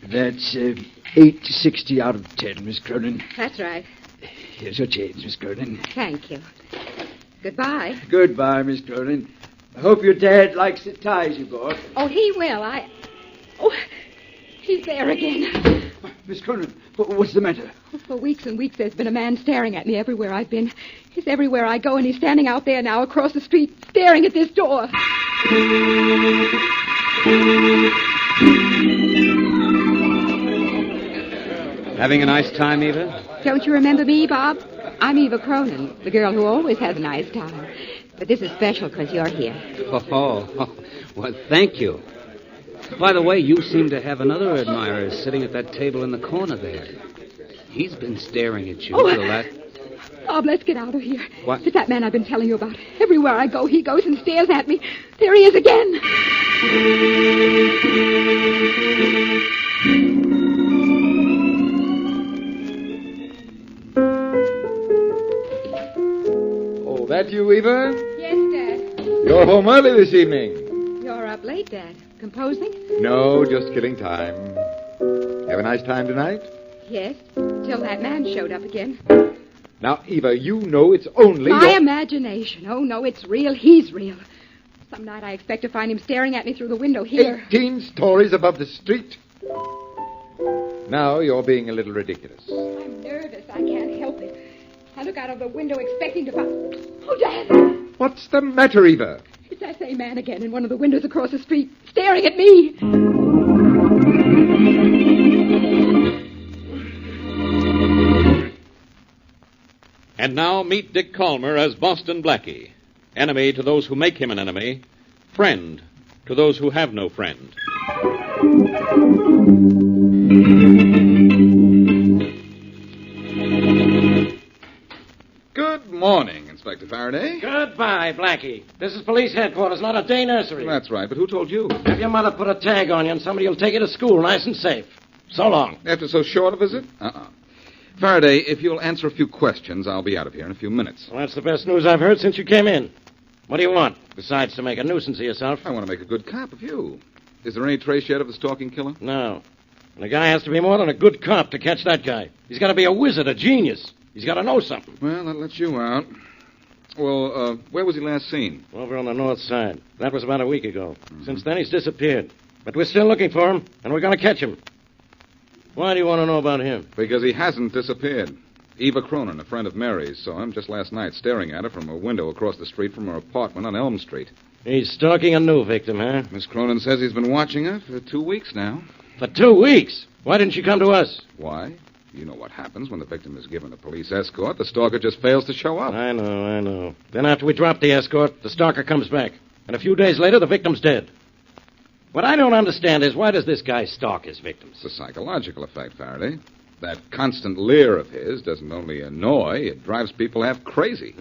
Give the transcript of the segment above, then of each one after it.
That's 860 out of 10, Miss Cronin. That's right. Here's your change, Miss Cronin. Thank you. Goodbye. Goodbye, Miss Cronin. I hope your dad likes the ties you bought. Oh, he will. Oh, he's there again. Miss Cronin, what's the matter? For weeks and weeks, there's been a man staring at me everywhere I've been. He's everywhere I go, and he's standing out there now across the street, staring at this door. Having a nice time, Eva? Don't you remember me, Bob? I'm Eva Cronin, the girl who always has a nice time. But this is special because you're here. Oh, well, thank you. By the way, you seem to have another admirer sitting at that table in the corner there. He's been staring at you for the last... Bob, let's get out of here. What? It's that man I've been telling you about. Everywhere I go, he goes and stares at me. There he is again. Oh, that you, Eva? Yes, Dad. You're home early this evening. You're up late, Dad. Composing? No, just killing time. Have a nice time tonight? Yes, till that man showed up again. Now, Eva, you know it's only... My imagination. Oh, no, it's real. He's real. Some night I expect to find him staring at me through the window here. 18 stories above the street. Now you're being a little ridiculous. I'm nervous. I can't help it. I look out of the window expecting to find... Oh, Dad! What's the matter, Eva? It's that same man again in one of the windows across the street, staring at me. And now meet Dick Calmer as Boston Blackie. Enemy to those who make him an enemy. Friend to those who have no friend. Good morning, Inspector Faraday. Goodbye, Blackie. This is police headquarters, not a day nursery. That's right, but who told you? Have your mother put a tag on you and somebody will take you to school nice and safe. So long. After so short a visit? Faraday, if you'll answer a few questions, I'll be out of here in a few minutes. Well, that's the best news I've heard since you came in. What do you want, besides to make a nuisance of yourself? I want to make a good cop of you. Is there any trace yet of the stalking killer? No. And a guy has to be more than a good cop to catch that guy. He's got to be a wizard, a genius. He's got to know something. Well, that lets you out. Well, where was he last seen? Over on the north side. That was about a week ago. Mm-hmm. Since then, he's disappeared. But we're still looking for him, and we're going to catch him. Why do you want to know about him? Because he hasn't disappeared. Eva Cronin, a friend of Mary's, saw him just last night staring at her from a window across the street from her apartment on Elm Street. He's stalking a new victim, huh? Miss Cronin says he's been watching her for 2 weeks now. For 2 weeks? Why didn't she come to us? Why? You know what happens when the victim is given a police escort. The stalker just fails to show up. I know. Then after we drop the escort, the stalker comes back. And a few days later, the victim's dead. What I don't understand is why does this guy stalk his victims? It's a psychological effect, Faraday. That constant leer of his doesn't only annoy, it drives people half crazy.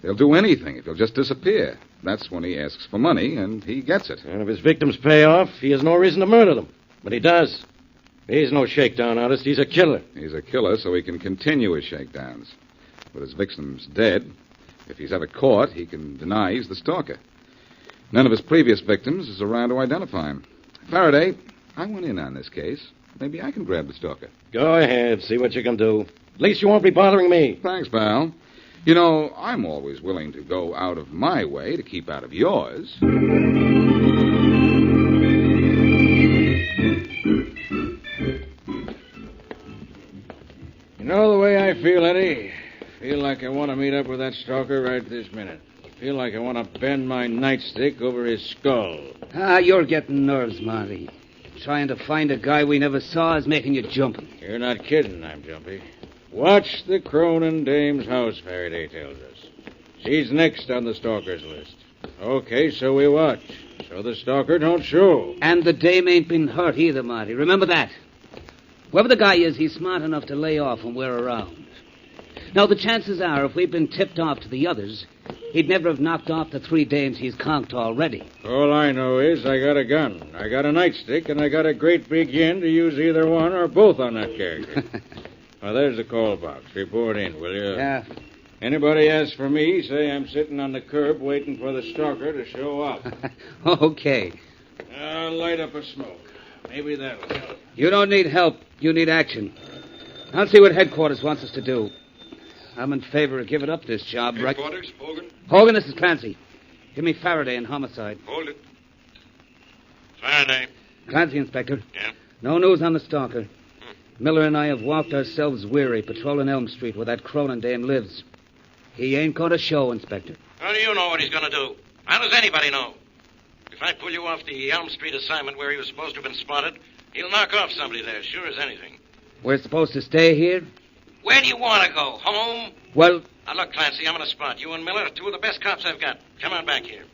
They'll do anything if he'll just disappear. That's when he asks for money, and he gets it. And if his victims pay off, he has no reason to murder them. But he does. He's no shakedown artist. He's a killer. He's a killer so he can continue his shakedowns. But his victim's dead. If he's ever caught, he can deny he's the stalker. None of his previous victims is around to identify him. Faraday, I went in on this case. Maybe I can grab the stalker. Go ahead. See what you can do. At least you won't be bothering me. Thanks, pal. You know, I'm always willing to go out of my way to keep out of yours. You know the way I feel, Eddie? Feel like I want to meet up with that stalker right this minute. Feel like I want to bend my nightstick over his skull. You're getting nerves, Marty. Trying to find a guy we never saw is making you jumpy. You're not kidding, I'm jumpy. Watch the Cronin dame's house, Faraday tells us. She's next on the stalker's list. Okay, so we watch. So the stalker don't show. And the dame ain't been hurt either, Marty. Remember that. Whoever the guy is, he's smart enough to lay off when we're around. Now, the chances are, if we'd been tipped off to the others, he'd never have knocked off the 3 dames he's conked already. All I know is I got a gun, I got a nightstick, and I got a great big yen to use either one or both on that character. Well, there's the call box. Report in, will you? Yeah. Anybody asks for me, say I'm sitting on the curb waiting for the stalker to show up. Okay. I'll light up a smoke. Maybe that'll help. You don't need help. You need action. I'll see what headquarters wants us to do. I'm in favor of giving up this job, right? Headquarters, Hogan? Hogan, this is Clancy. Give me Faraday in homicide. Hold it. Faraday. Clancy, Inspector. Yeah? No news on the stalker. Miller and I have walked ourselves weary patrolling Elm Street where that Cronin dame lives. He ain't going to show, Inspector. How do you know what he's going to do? How does anybody know? If I pull you off the Elm Street assignment where he was supposed to have been spotted, he'll knock off somebody there, sure as anything. We're supposed to stay here? Where do you want to go? Home? Well, Now, look, Clancy, I'm on a spot. You and Miller are 2 of the best cops I've got. Come on back here.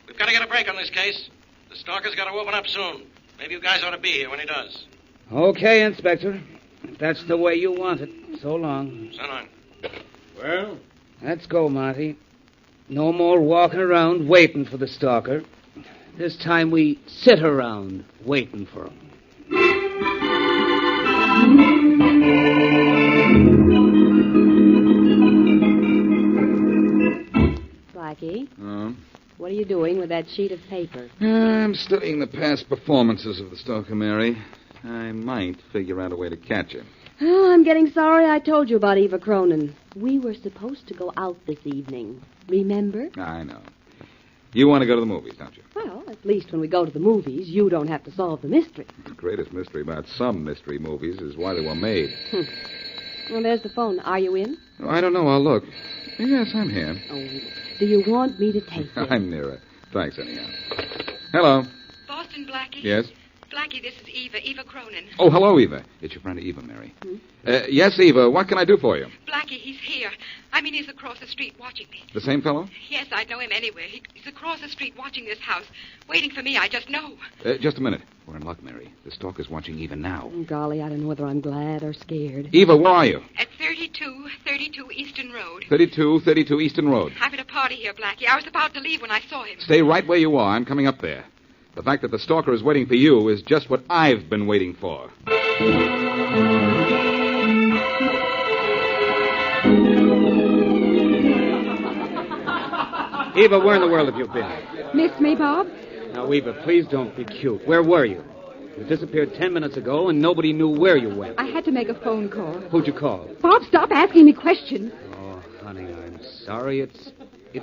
We've got to get a break on this case. The stalker's got to open up soon. Maybe you guys ought to be here when he does. okay, Inspector. If that's the way you want it. So long. So long. Well? Let's go, Marty. No more walking around waiting for the stalker. This time we sit around waiting for him. Blackie, what are you doing with that sheet of paper? I'm studying the past performances of the stalker, Mary. I might figure out a way to catch him. Oh, I'm getting sorry I told you about Eva Cronin. We were supposed to go out this evening. Remember? I know. You want to go to the movies, don't you? Well, at least when we go to the movies, you don't have to solve the mystery. The greatest mystery about some mystery movies is why they were made. Well, there's the phone. Are you in? Oh, I don't know. I'll look. Yes, I'm here. Oh, do you want me to take you? I'm near it. Thanks, anyhow. Hello. Boston, Blackie? Yes? Blackie, this is Eva Cronin. Oh, hello, Eva. It's your friend Eva, Mary. Yes, Eva. What can I do for you? Blackie, he's here. He's across the street watching me. The same fellow? Yes, I'd know him anywhere. He's across the street watching this house, waiting for me. I just know. Just a minute. We're in luck, Mary. The stalker's watching Eva now. Oh, golly, I don't know whether I'm glad or scared. Eva, where are you? At 3232 Eastern Road. 3232 Eastern Road. I'm at a party here, Blackie. I was about to leave when I saw him. Stay right where you are. I'm coming up there. The fact that the stalker is waiting for you is just what I've been waiting for. Eva, where in the world have you been? Miss me, Bob? Now, Eva, please don't be cute. Where were you? You disappeared 10 minutes ago, and nobody knew where you went. I had to make a phone call. Who'd you call? Bob, stop asking me questions. Oh, honey, I'm sorry. It's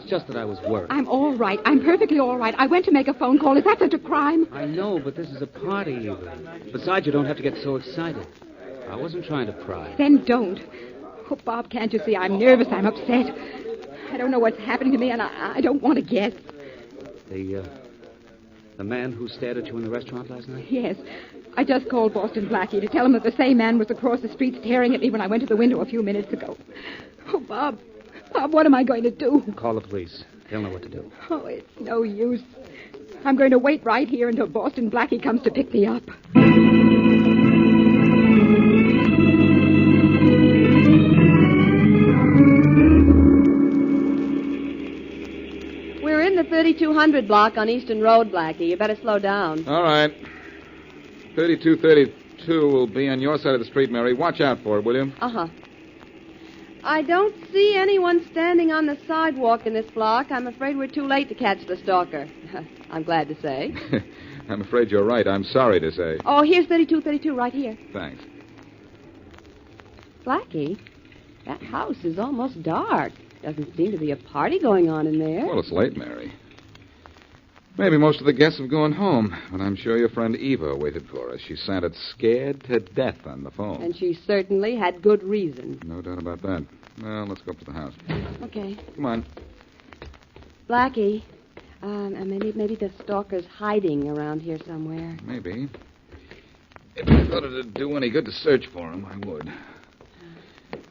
just that I was worried. I'm all right. I'm perfectly all right. I went to make a phone call. Is that such a crime? I know, but this is a party, Eva. Besides, you don't have to get so excited. I wasn't trying to pry. Then don't. Oh, Bob, can't you see? I'm nervous. I'm upset. I don't know what's happening to me, and I don't want to guess. The man who stared at you in the restaurant last night? Yes. I just called Boston Blackie to tell him that the same man was across the street staring at me when I went to the window a few minutes ago. Oh, Bob, what am I going to do? Call the police. They'll know what to do. Oh, it's no use. I'm going to wait right here until Boston Blackie comes to pick me up. We're in the 3200 block on Eastern Road, Blackie. You better slow down. All right. 3232 will be on your side of the street, Mary. Watch out for it, will you? Uh-huh. I don't see anyone standing on the sidewalk in this block. I'm afraid we're too late to catch the stalker. I'm glad to say. I'm afraid you're right. I'm sorry to say. Oh, here's 3232 right here. Thanks. Blackie, that house is almost dark. Doesn't seem to be a party going on in there. Well, it's late, Mary. Maybe most of the guests have gone home, but I'm sure your friend Eva waited for us. She sounded scared to death on the phone. And she certainly had good reason. No doubt about that. Well, let's go up to the house. Okay. Come on. Blackie, maybe the stalker's hiding around here somewhere. Maybe. If I thought it'd do any good to search for him, I would.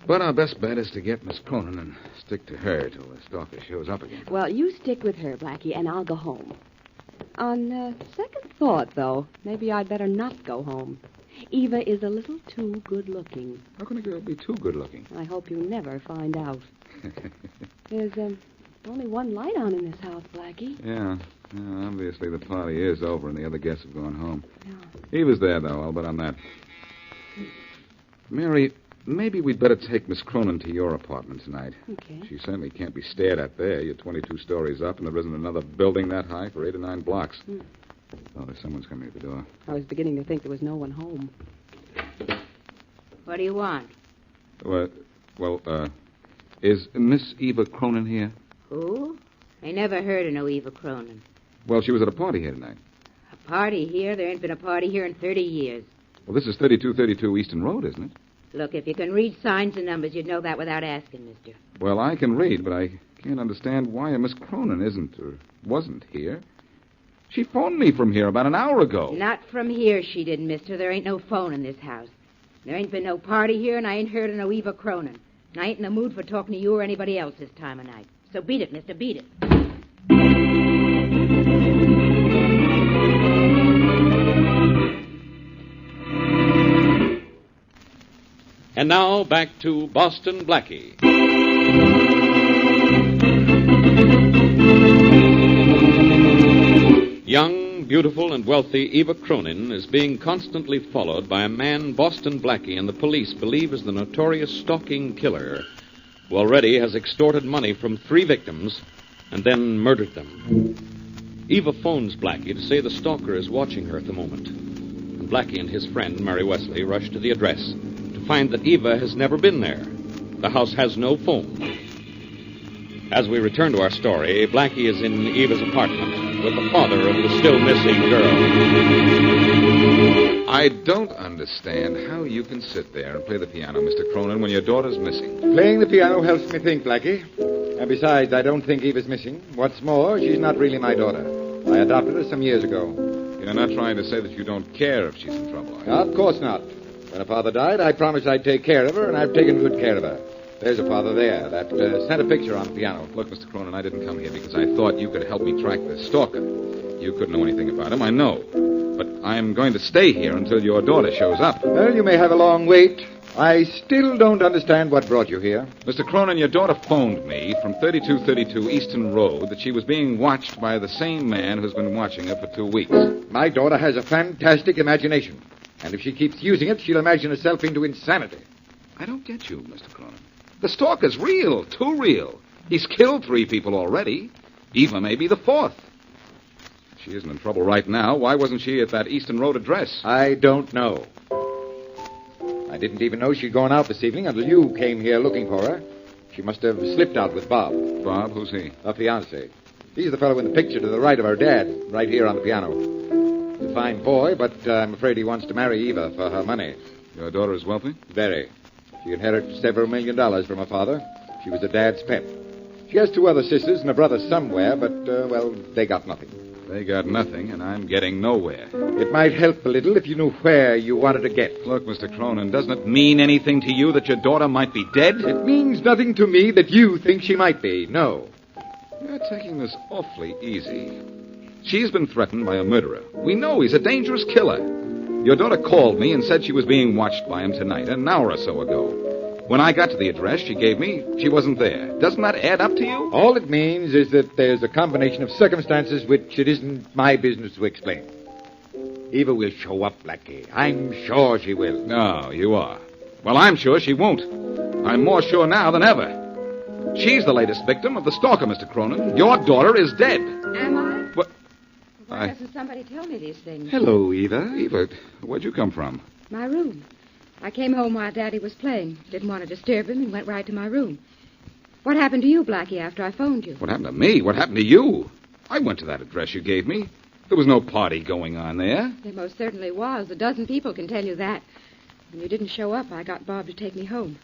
But our best bet is to get Miss Cronin and stick to her till the stalker shows up again. Well, you stick with her, Blackie, and I'll go home. On second thought, though, maybe I'd better not go home. Eva is a little too good-looking. How can a girl be too good-looking? I hope you never find out. There's only one light on in this house, Blackie. Yeah, obviously the party is over and the other guests have gone home. Yeah. Eva's there, though. I'll bet on that. Mary, maybe we'd better take Miss Cronin to your apartment tonight. Okay. She certainly can't be stared at there. You're 22 stories up, and there isn't another building that high for 8 or 9 blocks. Oh, there's someone's coming at the door. I was beginning to think there was no one home. What do you want? Is Miss Eva Cronin here? Who? I never heard of no Eva Cronin. Well, she was at a party here tonight. A party here? There ain't been a party here in 30 years. Well, this is 3232 Eastern Road, isn't it? Look, if you can read signs and numbers, you'd know that without asking, mister. Well, I can read, but I can't understand why a Miss Cronin isn't or wasn't here. She phoned me from here about an hour ago. Not from here, she didn't, mister. There ain't no phone in this house. There ain't been no party here, and I ain't heard of no Eva Cronin. And I ain't in the mood for talking to you or anybody else this time of night. So beat it, mister, beat it. And now, back to Boston Blackie. Young, beautiful, and wealthy Eva Cronin is being constantly followed by a man Boston Blackie and the police believe is the notorious stalking killer, who already has extorted money from 3 victims and then murdered them. Eva phones Blackie to say the stalker is watching her at the moment. And Blackie and his friend, Mary Wesley, rush to the address to find that Eva has never been there. The house has no phone. As we return to our story, Blackie is in Eva's apartment with the father of the still missing girl. I don't understand how you can sit there and play the piano, Mr. Cronin, when your daughter's missing. Playing the piano helps me think, Blackie. And besides, I don't think Eva's missing. What's more, she's not really my daughter. I adopted her some years ago. You're not trying to say that you don't care if she's in trouble, are you? Of course not. When her father died, I promised I'd take care of her, and I've taken good care of her. There's her father there, that sent a picture on the piano. Look, Mr. Cronin, I didn't come here because I thought you could help me track the stalker. You couldn't know anything about him, I know. But I'm going to stay here until your daughter shows up. Well, you may have a long wait. I still don't understand what brought you here. Mr. Cronin, your daughter phoned me from 3232 Eastern Road that she was being watched by the same man who's been watching her for 2 weeks. My daughter has a fantastic imagination. And if she keeps using it, she'll imagine herself into insanity. I don't get you, Mr. Cronin. The stalker's real, too real. He's killed 3 people already. Eva may be the 4th. She isn't in trouble right now. Why wasn't she at that Eastern Road address? I don't know. I didn't even know she'd gone out this evening until you came here looking for her. She must have slipped out with Bob. Bob? Who's he? Her fiancé. He's the fellow in the picture to the right of her dad, right here on the piano. He's a fine boy, but I'm afraid he wants to marry Eva for her money. Your daughter is wealthy? Very. She inherited several $1 million from her father. She was her dad's pet. She has 2 other sisters and a brother somewhere, but, they got nothing. They got nothing, and I'm getting nowhere. It might help a little if you knew where you wanted to get. Look, Mr. Cronin, doesn't it mean anything to you that your daughter might be dead? It means nothing to me that you think she might be, no. You're taking this awfully easy. She's been threatened by a murderer. We know he's a dangerous killer. Your daughter called me and said she was being watched by him tonight, an hour or so ago. When I got to the address she gave me, she wasn't there. Doesn't that add up to you? All it means is that there's a combination of circumstances which it isn't my business to explain. Eva will show up, Blackie. I'm sure she will. No, you are. Well, I'm sure she won't. I'm more sure now than ever. She's the latest victim of the stalker, Mr. Cronin. Your daughter is dead. Am I? What? Why doesn't somebody tell me these things? Hello, Eva. Eva, where'd you come from? My room. I came home while Daddy was playing. Didn't want to disturb him and went right to my room. What happened to you, Blackie, after I phoned you? What happened to me? What happened to you? I went to that address you gave me. There was no party going on there. There most certainly was. 12 people can tell you that. When you didn't show up, I got Bob to take me home.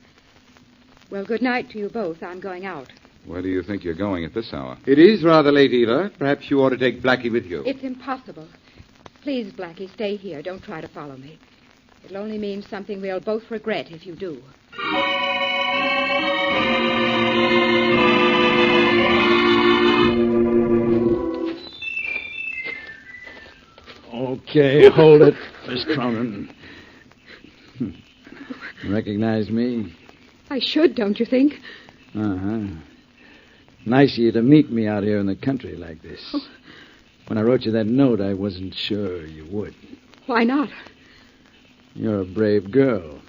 Well, good night to you both. I'm going out. Where do you think you're going at this hour? It is rather late, Eva. Perhaps you ought to take Blackie with you. It's impossible. Please, Blackie, stay here. Don't try to follow me. It'll only mean something we'll both regret if you do. Okay, hold it, Miss Cronin. Recognize me? I should, don't you think? Uh-huh. Nice of you to meet me out here in the country like this. Oh. When I wrote you that note, I wasn't sure you would. Why not? You're a brave girl.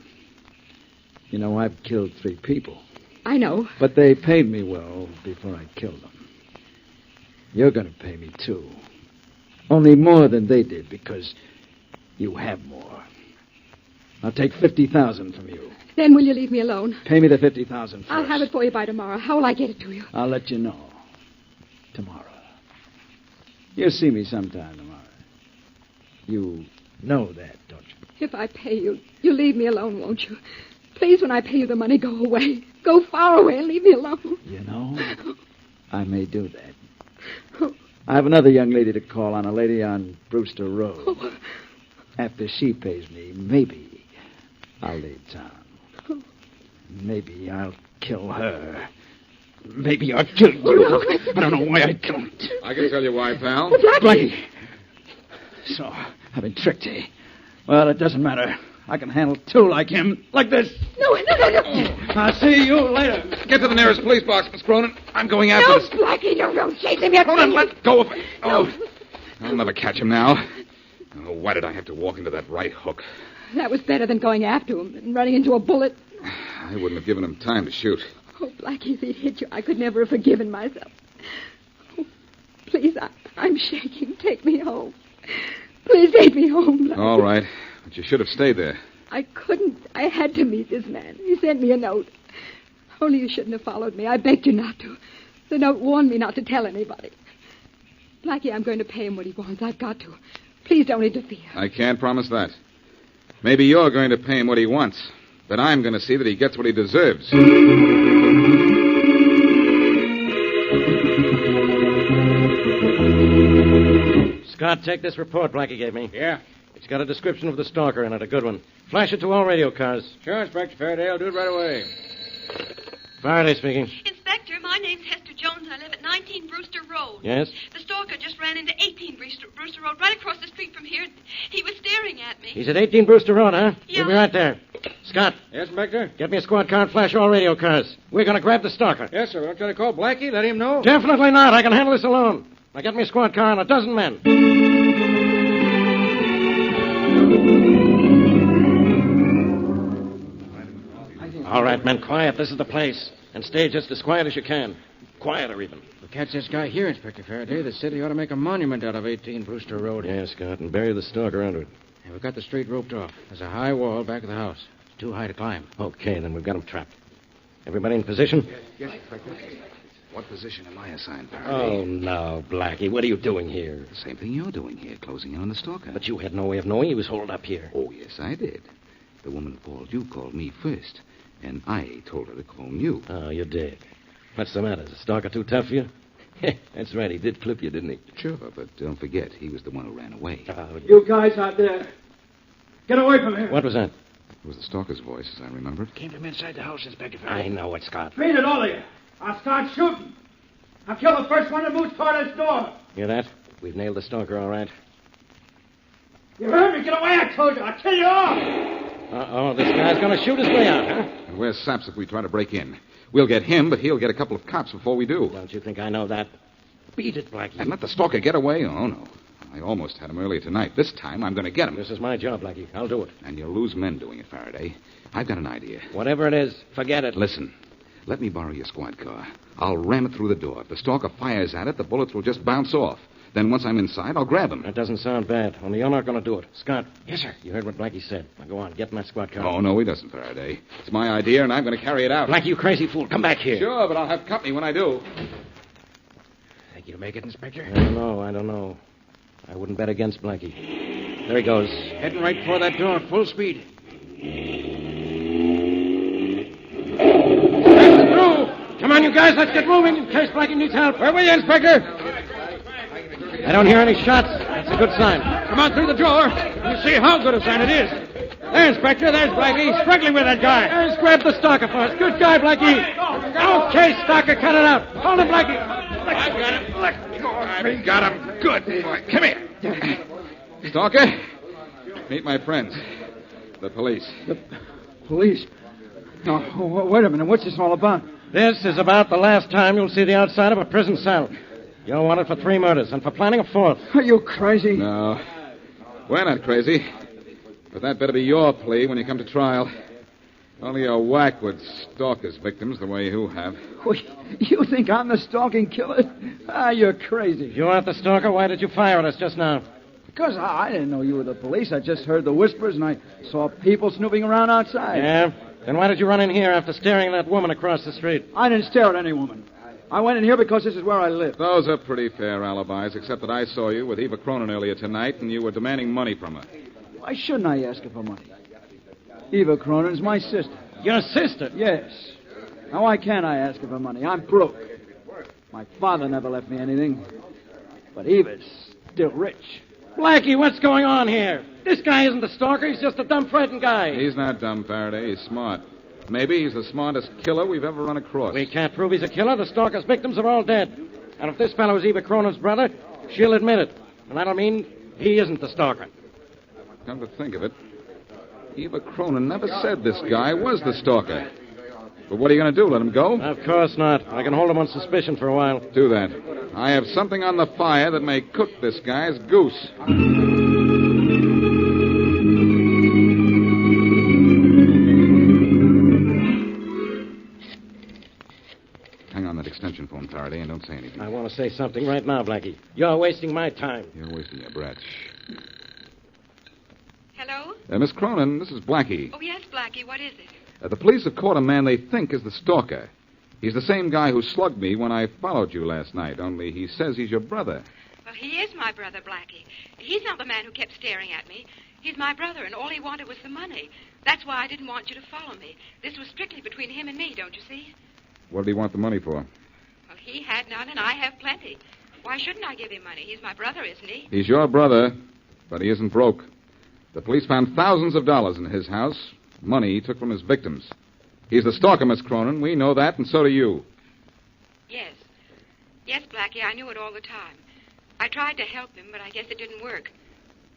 You know, I've killed 3 people. I know. But they paid me well before I killed them. You're going to pay me, too. Only more than they did, because you have more. I'll take $50,000 from you. Then will you leave me alone? Pay me the $50,000 first. I'll have it for you by tomorrow. How will I get it to you? I'll let you know. Tomorrow. You'll see me sometime tomorrow. You know that, don't you? If I pay you, you'll leave me alone, won't you? Please, when I pay you the money, go away. Go far away and leave me alone. You know, I may do that. I have another young lady to call on, a lady on Brewster Road. Oh. After she pays me, maybe I'll leave town. Maybe I'll kill her. Maybe I'll kill you. I don't know why I don't. I can tell you why, pal. Blackie. So, I've been tricked, eh? Well, it doesn't matter. I can handle 2 like him. Like this. No. I'll see you later. Get to the nearest police box, Miss Cronin. I'm going after this. Blackie, don't chase him yet. Cronin, let go of it. Oh, I'll never catch him now. Oh, why did I have to walk into that right hook? That was better than going after him and running into a bullet. I wouldn't have given him time to shoot. Oh, Blackie, if he'd hit you, I could never have forgiven myself. Oh, please, I'm shaking. Take me home. Please take me home, Blackie. All right, but you should have stayed there. I couldn't. I had to meet this man. He sent me a note. Only you shouldn't have followed me. I begged you not to. The note warned me not to tell anybody. Blackie, I'm going to pay him what he wants. I've got to. Please don't interfere. I can't promise that. Maybe you're going to pay him what he wants, but I'm going to see that he gets what he deserves. Scott, take this report Blackie gave me. Yeah. It's got a description of the stalker in it, a good one. Flash it to all radio cars. Sure, Inspector Faraday. I'll do it right away. Faraday speaking. Inspector, my name's Hester Jones. I live at 19 Brewster Road. Yes? The stalker just ran into 18 Brewster Road, right across the street from here. He was staring at me. He's at 18 Brewster Road, huh? Yeah. He'll be right there. Scott. Yes, Inspector? Get me a squad car and flash all radio cars. We're going to grab the stalker. Yes, sir. Don't try to call Blackie. Let him know. Definitely not. I can handle this alone. Now get me a squad car and a dozen men. All right, men, quiet. This is the place. And stay just as quiet as you can. Quieter, even. We'll catch this guy here, Inspector Faraday. The city ought to make a monument out of 18 Brewster Road. Yeah, Scott, and bury the stalker under it. Yeah, we've got the street roped off. There's a high wall back of the house. It's too high to climb. Okay, then we've got him trapped. Everybody in position? Yes, Inspector. What position am I assigned, Faraday? Oh, no, Blackie. What are you doing here? The same thing you're doing here, closing in on the stalker. But you had no way of knowing he was holed up here. Oh, yes, I did. The woman who called you called me first, and I told her to phone you. Oh, you did. What's the matter? Is the stalker too tough for you? That's right. He did clip you, didn't he? Sure, but don't forget, he was the one who ran away. You guys out there, get away from here. What was that? It was the stalker's voice, as I remember. Came from inside the house, Inspector Faraday. I know it, Scott. Beat it, all of you. I'll start shooting. I'll kill the first one that moves toward this door. Hear that? We've nailed the stalker, all right. You heard me. Get away, I told you. I'll kill you all. Uh-oh, this guy's going to shoot his way out, huh? And where's Saps if we try to break in? We'll get him, but he'll get a couple of cops before we do. Don't you think I know that? Beat it, Blackie. And let the stalker get away? Oh, no. I almost had him earlier tonight. This time, I'm going to get him. This is my job, Blackie. I'll do it. And you'll lose men doing it, Faraday. I've got an idea. Whatever it is, forget it. Listen. Let me borrow your squad car. I'll ram it through the door. If the stalker fires at it, the bullets will just bounce off. Then once I'm inside, I'll grab him. That doesn't sound bad. Only you're not going to do it. Scott. Yes, sir. You heard what Blackie said. Now go on. Get in that squad car. Oh, no, he doesn't, Faraday. It's my idea, and I'm going to carry it out. Blackie, you crazy fool. Come back here. Sure, but I'll have company when I do. Think you'll make it, Inspector? I don't know. I wouldn't bet against Blackie. There he goes. Heading right for that door, full speed. Come on, you guys, let's get moving in case Blackie needs help. Where were you, Inspector? I don't hear any shots. That's a good sign. Come on through the door. You see how good a sign it is. There, Inspector, there's Blackie, struggling with that guy. Let's grab the stalker first. Good guy, Blackie. Okay, stalker, cut it out. Hold him, Blackie. I got him. Let go of me. I got him. Good boy. Come here. Stalker, meet my friends, the police. Police? No, wait a minute. What's this all about? This is about the last time you'll see the outside of a prison cell. You're wanted for 3 murders and for planning a 4th. Are you crazy? No. We're not crazy. But that better be your plea when you come to trial. Only a whack would stalk his victims the way you have. Wait, you think I'm the stalking killer? You're crazy. If you aren't the stalker, why did you fire at us just now? Because I didn't know you were the police. I just heard the whispers, and I saw people snooping around outside. Yeah? Then why did you run in here after staring at that woman across the street? I didn't stare at any woman. I went in here because this is where I live. Those are pretty fair alibis, except that I saw you with Eva Cronin earlier tonight, and you were demanding money from her. Why shouldn't I ask her for money? Eva Cronin's my sister. Your sister? Yes. Now, why can't I ask her for money? I'm broke. My father never left me anything. But Eva's still rich. Blackie, what's going on here? This guy isn't the stalker. He's just a dumb, frightened guy. He's not dumb, Faraday. He's smart. Maybe he's the smartest killer we've ever run across. We can't prove he's a killer. The stalker's victims are all dead. And if this fellow is Eva Cronin's brother, she'll admit it. And that'll mean he isn't the stalker. Come to think of it, Eva Cronin never said this guy was the stalker. But what are you going to do, let him go? Of course not. I can hold him on suspicion for a while. Do that. I have something on the fire that may cook this guy's goose. Hang on that extension phone, Faraday, and don't say anything. I want to say something right now, Blackie. You're wasting my time. You're wasting your breath. Shh. Hello? Miss Cronin, this is Blackie. Oh, yes, Blackie. What is it? The police have caught a man they think is the stalker. He's the same guy who slugged me when I followed you last night, only he says he's your brother. Well, he is my brother, Blackie. He's not the man who kept staring at me. He's my brother, and all he wanted was the money. That's why I didn't want you to follow me. This was strictly between him and me, don't you see? What did he want the money for? Well, he had none, and I have plenty. Why shouldn't I give him money? He's my brother, isn't he? He's your brother, but he isn't broke. The police found thousands of dollars in his house, money he took from his victims. He's the stalker, Miss Cronin. We know that, and so do you. Yes. Yes, Blackie, I knew it all the time. I tried to help him, but I guess it didn't work.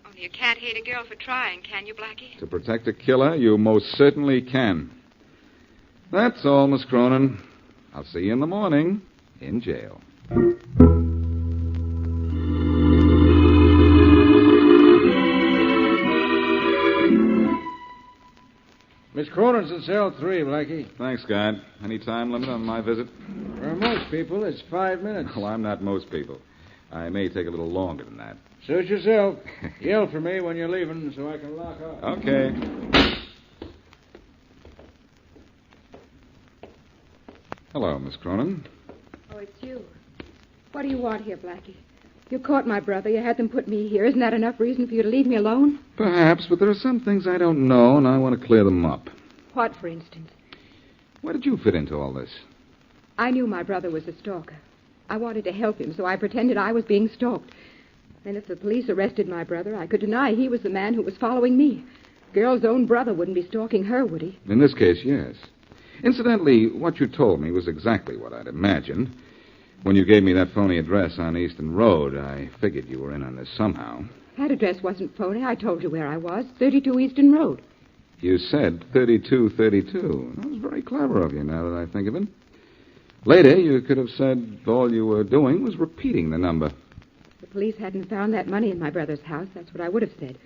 Only you can't hate a girl for trying, can you, Blackie? To protect a killer, you most certainly can. That's all, Miss Cronin. I'll see you in the morning in jail. Miss Cronin's in cell 3, Blackie. Thanks, guard. Any time limit on my visit? For most people, it's 5 minutes. Well, I'm not most people. I may take a little longer than that. Suit yourself. Yell for me when you're leaving so I can lock up. Okay. Hello, Miss Cronin. Oh, it's you. What do you want here, Blackie? You caught my brother. You had them put me here. Isn't that enough reason for you to leave me alone? Perhaps, but there are some things I don't know, and I want to clear them up. What, for instance? Where did you fit into all this? I knew my brother was a stalker. I wanted to help him, so I pretended I was being stalked. Then if the police arrested my brother, I could deny he was the man who was following me. Girl's own brother wouldn't be stalking her, would he? In this case, yes. Incidentally, what you told me was exactly what I'd imagined. When you gave me that phony address on Easton Road, I figured you were in on this somehow. That address wasn't phony. I told you where I was, 32 Easton Road. You said 3232. That was very clever of you, now that I think of it. Later, you could have said all you were doing was repeating the number. If the police hadn't found that money in my brother's house, that's what I would have said.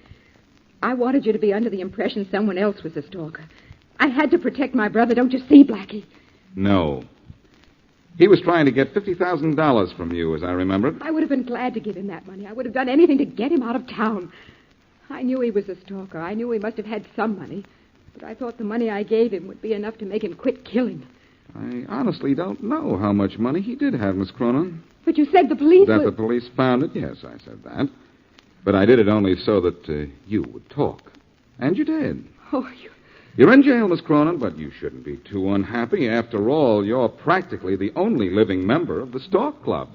I wanted you to be under the impression someone else was a stalker. I had to protect my brother, don't you see, Blackie? No. He was trying to get $50,000 from you, as I remember. I would have been glad to give him that money. I would have done anything to get him out of town. I knew he was a stalker. I knew he must have had some money. But I thought the money I gave him would be enough to make him quit killing. I honestly don't know how much money he did have, Miss Cronin. But you said the police That the police found it? Yes, I said that. But I did it only so that you would talk. And you did. Oh, You're in jail, Miss Cronin, but you shouldn't be too unhappy. After all, you're practically the only living member of the Stalk Club.